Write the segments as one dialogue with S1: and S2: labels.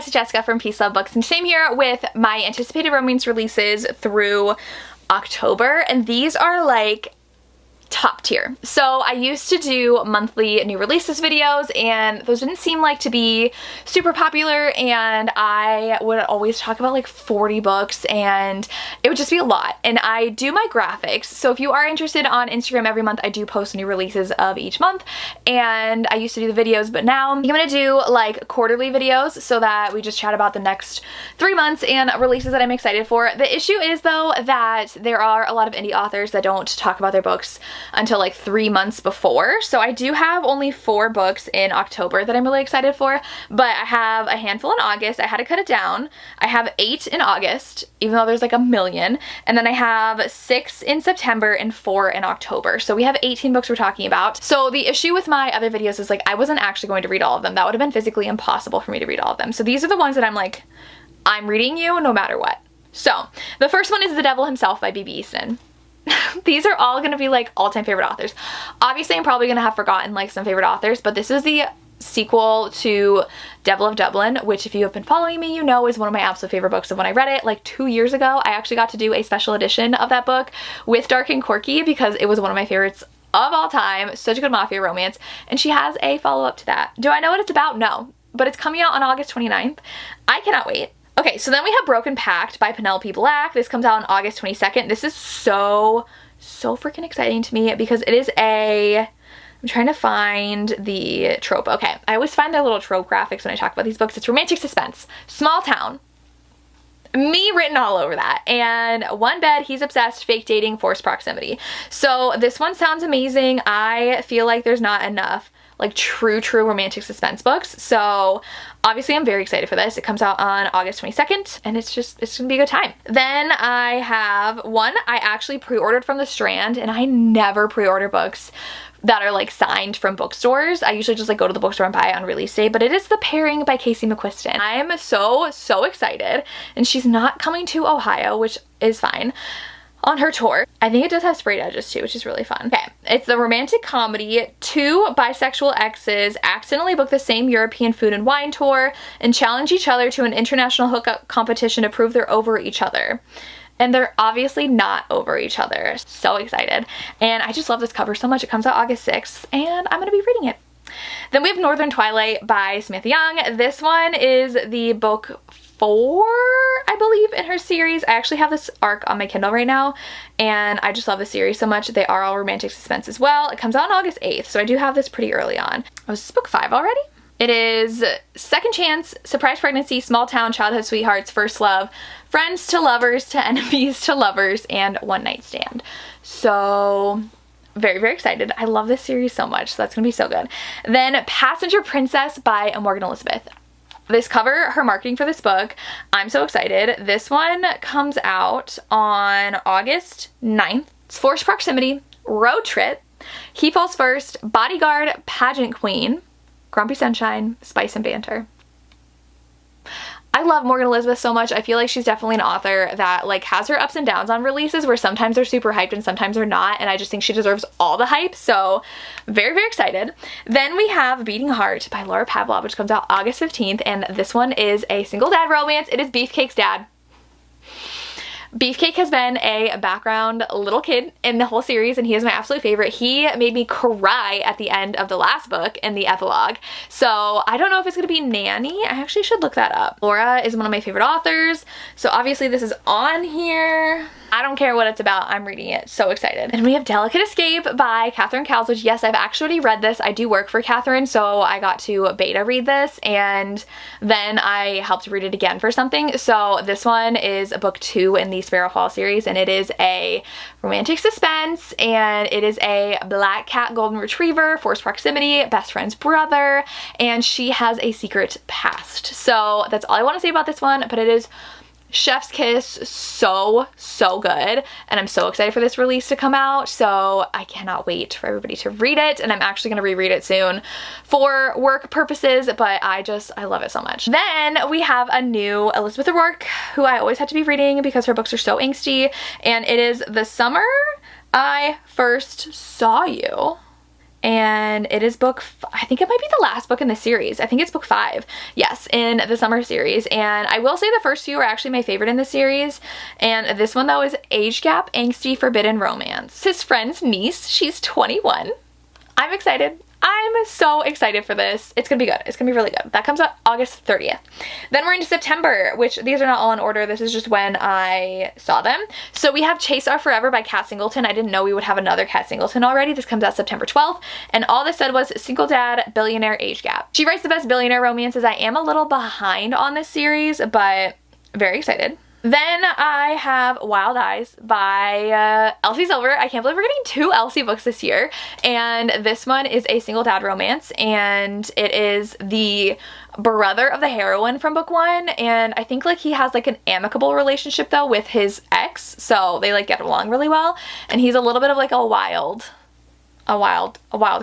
S1: guys, it's Jessica from Peace Love Books, and today I'm here with my anticipated romance releases through October, and these are like top tier. So I used to do monthly new releases videos, and those didn't seem like to be super popular, and I would always talk about like 40 books and it would just be a lot. And I do my graphics, so if you are interested, on Instagram every month I do post new releases of each month, and I used to do the videos, but now I'm gonna do like quarterly videos so that we just chat about the next 3 months and releases that I'm excited for. The issue is though that there are a lot of indie authors that don't talk about their books until like 3 months before. So I do have only 4 books in October that I'm really excited for, but I have a handful in August. I had to cut it down. I have 8 in August, even though there's like a million, and then I have 6 in September and 4 in October. So we have 18 books we're talking about. So the issue with my other videos is like I wasn't actually going to read all of them. That would have been physically impossible for me to read all of them. So these are the ones that I'm like, I'm reading you no matter what. So the first one is The Devil Himself by B.B. Easton. These are all gonna be like all-time favorite authors. Obviously I'm probably gonna have forgotten like some favorite authors, but this is the sequel to Devil of Dublin, which if you have been following me, you know is one of my absolute favorite books. Of when I read it like 2 years ago, I actually got to do a special edition of that book with Dark and Quirky because it was one of my favorites of all time. Such a good mafia romance, and she has a follow-up to that. Do I know what it's about? No, but it's coming out on August 29th. I cannot wait. Okay, so then we have Broken Pact by Penelope Black. This comes out on August 22nd. This is so freaking exciting to me because it is I'm trying to find the trope. Okay, I always find their little trope graphics when I talk about these books. It's romantic suspense, small town. Me written all over that. And one bed, he's obsessed, fake dating, forced proximity. So this one sounds amazing. I feel like there's not enough like true romantic suspense books. So obviously I'm very excited for this. It comes out on August 22nd and it's gonna be a good time. Then I have one I actually pre-ordered from the Strand, and I never pre-order books that are like signed from bookstores. I usually just like go to the bookstore and buy it on release day, but it is The Pairing by Casey McQuiston. I'm so excited, and she's not coming to Ohio, which is fine, on her tour. I think it does have sprayed edges too, which is really fun. Okay, it's the romantic comedy. 2 bisexual exes accidentally book the same European food and wine tour and challenge each other to an international hookup competition to prove they're over each other. And they're obviously not over each other. So excited. And I just love this cover so much. It comes out August 6th and I'm gonna be reading it. Then we have Northern Twilight by Samantha Young. This one is the book 4, I believe, in her series. I actually have this arc on my Kindle right now, and I just love the series so much. They are all romantic suspense as well. It comes out on August 8th, so I do have this pretty early on. Oh, is this book 5 already? It is Second Chance, Surprise Pregnancy, Small Town, Childhood Sweethearts, First Love, Friends to Lovers to Enemies to Lovers, and One Night Stand. So very excited. I love this series so much, so that's gonna be so good. Then Passenger Princess by Morgan Elizabeth. This cover, her marketing for this book, I'm so excited. This one comes out on August 9th. It's Forced Proximity, Road Trip, He Falls First, Bodyguard, Pageant Queen, Grumpy Sunshine, Spice and Banter. I love Morgan Elizabeth so much. I feel like she's definitely an author that like has her ups and downs on releases where sometimes they're super hyped and sometimes they're not, and I just think she deserves all the hype. So very excited. Then we have Beating Heart by Laura Pavlov, which comes out August 15th, and this one is a single dad romance. It is Beefcake's dad. Beefcake has been a background little kid in the whole series, and he is my absolute favorite. He made me cry at the end of the last book in the epilogue. So I don't know if it's gonna be Nanny. I actually should look that up. Laura is one of my favorite authors, so obviously this is on here. I don't care what it's about, I'm reading it. So excited. And we have Delicate Escape by Catherine Cowles, which yes, I've actually read this. I do work for Catherine, so I got to beta read this, and then I helped read it again for something. So this one is book 2 in the Sparrow Hall series, and it is a romantic suspense, and it is a black cat golden retriever, forced proximity, best friend's brother, and she has a secret past. So that's all I want to say about this one, but it is chef's kiss, so good, and I'm so excited for this release to come out. So I cannot wait for everybody to read it, and I'm actually gonna reread it soon for work purposes, but I love it so much. Then we have a new Elizabeth O'Rourke, who I always had to be reading because her books are so angsty, and it is The Summer I First Saw You. and it is I think it might be the last book in the series. I think it's book 5, yes, in the summer series. And I will say the first few are actually my favorite in the series, and this one though is Age Gap Angsty Forbidden Romance. His friend's niece, she's 21. I'm excited. I'm so excited for this. It's gonna be good. It's gonna be really good. That comes out August 30th. Then we're into September, which these are not all in order. This is just when I saw them. So we have Chase Our Forever by Kat Singleton. I didn't know we would have another Kat Singleton already. This comes out September 12th. And all this said was single dad, billionaire, age gap. She writes the best billionaire romances. I am a little behind on this series, but very excited. Then I have Wild Eyes by Elsie Silver. I can't believe we're getting 2 Elsie books this year. And this one is a single dad romance, and it is the brother of the heroine from book 1. And I think like he has like an amicable relationship though with his ex, so they like get along really well. And he's a little bit of like a wild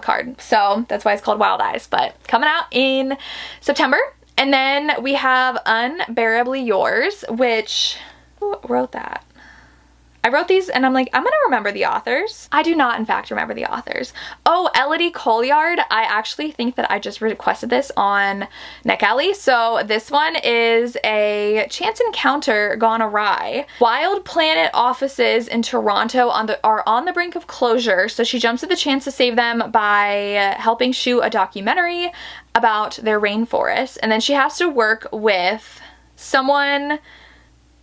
S1: card. So that's why it's called Wild Eyes, but coming out in September. And then we have Unbearably Yours, which, who wrote that? I wrote these and I'm like, I'm gonna remember the authors. I do not, in fact, remember the authors. Oh, Elodie Colliard. I actually think that I just requested this on NetGalley. So this one is a chance encounter gone awry. Wild Planet offices in Toronto are on the brink of closure, so she jumps at the chance to save them by helping shoot a documentary about their rainforest. And then she has to work with someone,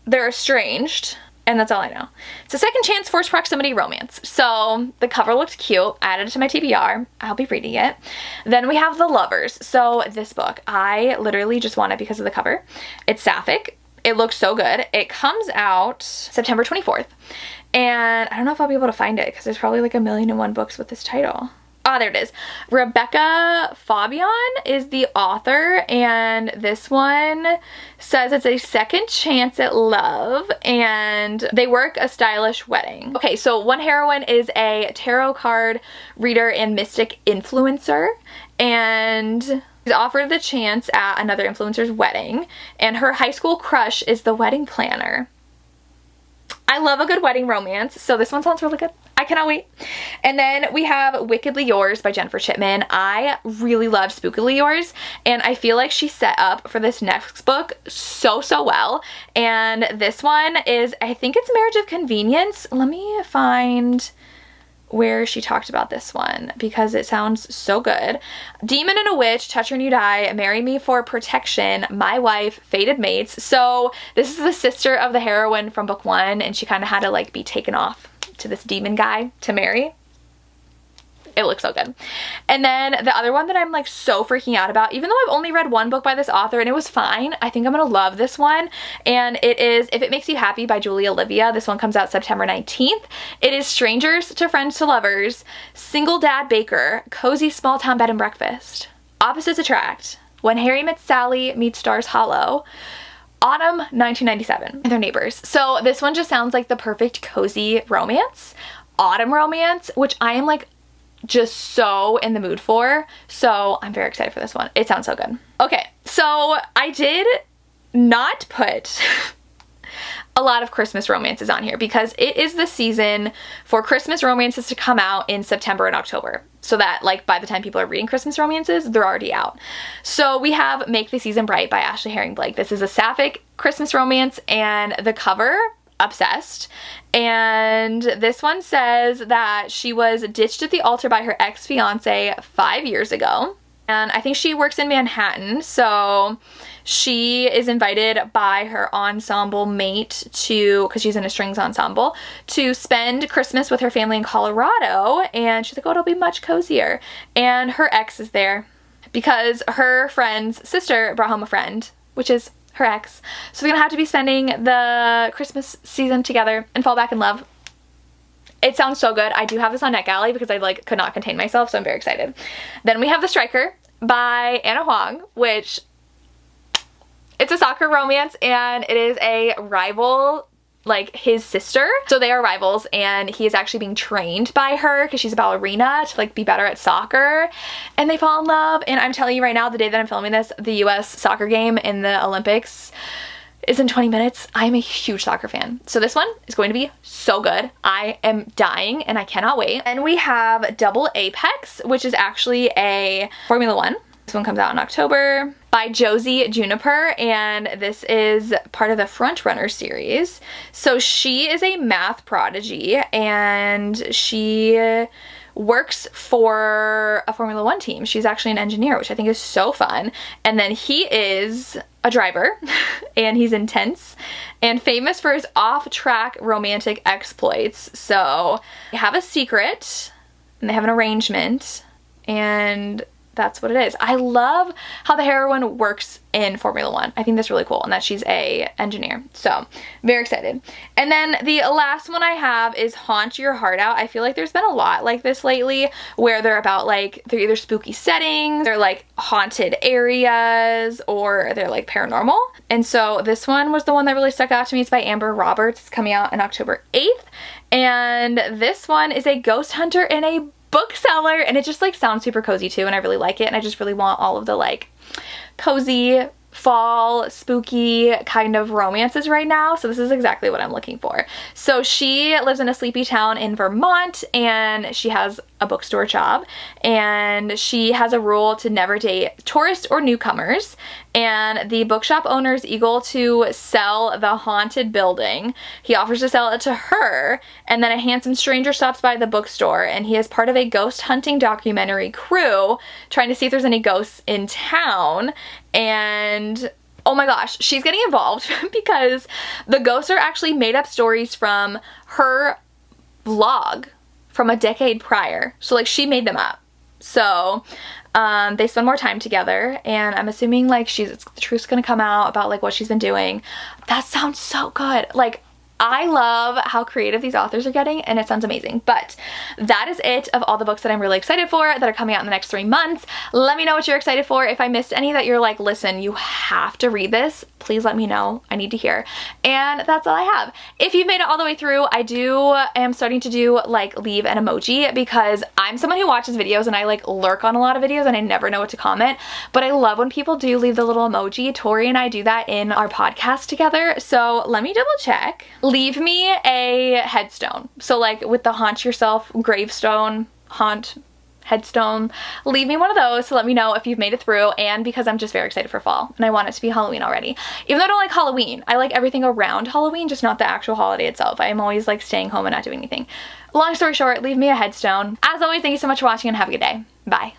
S1: they're estranged. And that's all I know. It's a second chance forced proximity romance. So the cover looked cute. I added it to my TBR. I'll be reading it. Then we have The Lovers. So this book, I literally just want it because of the cover. It's sapphic. It looks so good. It comes out September 24th. And I don't know if I'll be able to find it because there's probably like 1,000,001 books with this title. Ah, there it is. Rebecca Fabian is the author, and this one says it's a second chance at love, and they work a stylish wedding. Okay, so one heroine is a tarot card reader and mystic influencer, and she's offered the chance at another influencer's wedding, and her high school crush is the wedding planner. I love a good wedding romance, so this one sounds really good. I cannot wait. And then we have Wickedly Yours by Jennifer Chipman. I really love Spookily Yours, and I feel like she set up for this next book so well. And this one is, I think it's Marriage of Convenience. Let me find where she talked about this one because it sounds so good. Demon and a witch, touch her and you die, marry me for protection, my wife, fated mates. So this is the sister of the heroine from book 1, and she kind of had to like be taken off to this demon guy to marry. It looks so good. And then the other one that I'm like so freaking out about, even though I've only read one book by this author and it was fine, I think I'm gonna love this one. And it is If It Makes You Happy by Julie Olivia. This one comes out September 19th. It is strangers to friends to lovers, single dad baker, cozy small town bed and breakfast, opposites attract, when Harry met Sally meets Stars Hollow, autumn 1997, and they're neighbors. So this one just sounds like the perfect cozy romance, autumn romance, which I am like just so in the mood for. So I'm very excited for this one. It sounds so good. Okay, so I did not put a lot of Christmas romances on here because it is the season for Christmas romances to come out in September and October. So that like by the time people are reading Christmas romances, they're already out. So we have Make the Season Bright by Ashley Herring Blake. This is a sapphic Christmas romance, and the cover, obsessed. And this one says that she was ditched at the altar by her ex-fiance 5 years ago. And I think she works in Manhattan, so she is invited by her ensemble mate to, because she's in a strings ensemble, to spend Christmas with her family in Colorado. And she's like, oh, it'll be much cozier. And her ex is there because her friend's sister brought home a friend, which is her ex. So they're gonna have to be spending the Christmas season together and fall back in love. It sounds so good. I do have this on NetGalley because I like could not contain myself, so I'm very excited. Then we have The Striker by Anna Huang, which it's a soccer romance, and it is a rival, like his sister. So they are rivals, and he is actually being trained by her because she's a ballerina to like be better at soccer, and they fall in love. And I'm telling you right now, the day that I'm filming this, the US soccer game in the Olympics is in 20 minutes. I'm a huge soccer fan. So this one is going to be so good. I am dying and I cannot wait. And we have Double Apex, which is actually a Formula One. This one comes out in October by Josie Juniper, and this is part of the Front Runner series. So she is a math prodigy and she works for a Formula One team. She's actually an engineer, which I think is so fun. And then he is a driver and he's intense and famous for his off-track romantic exploits. So they have a secret and they have an arrangement, and that's what it is. I love how the heroine works in Formula One. I think that's really cool, and that she's a engineer. So very excited. And then the last one I have is Haunt Your Heart Out. I feel like there's been a lot like this lately where they're about like, they're either spooky settings, they're like haunted areas, or they're like paranormal. And so this one was the one that really stuck out to me. It's by Amber Roberts. It's coming out on October 8th. And this one is a ghost hunter in a bookseller, and it just like sounds super cozy too, and I really like it, and I just really want all of the like cozy fall spooky kind of romances right now, so this is exactly what I'm looking for. So she lives in a sleepy town in Vermont, and she has a bookstore job, and she has a rule to never date tourists or newcomers, and the bookshop owner is eager to sell the haunted building. He offers to sell it to her, and then a handsome stranger stops by the bookstore, and he is part of a ghost hunting documentary crew trying to see if there's any ghosts in town. And oh my gosh, she's getting involved because the ghosts are actually made up stories from her vlog from a decade prior. So like she made them up. So they spend more time together, and I'm assuming like the truth's gonna come out about like what she's been doing. That sounds so good. Like, I love how creative these authors are getting, and it sounds amazing. But that is it of all the books that I'm really excited for that are coming out in the next 3 months. Let me know what you're excited for. If I missed any that you're like, listen, you have to read this, please let me know. I need to hear. And that's all I have. If you've made it all the way through, I am starting to do like leave an emoji, because I'm someone who watches videos and I like lurk on a lot of videos and I never know what to comment. But I love when people do leave the little emoji. Tori and I do that in our podcast together. So let me double check. Leave me a headstone. So like with the haunt yourself gravestone, haunt headstone, leave me one of those to let me know if you've made it through, and because I'm just very excited for fall and I want it to be Halloween already. Even though I don't like Halloween, I like everything around Halloween, just not the actual holiday itself. I am always like staying home and not doing anything. Long story short, leave me a headstone. As always, thank you so much for watching and have a good day. Bye.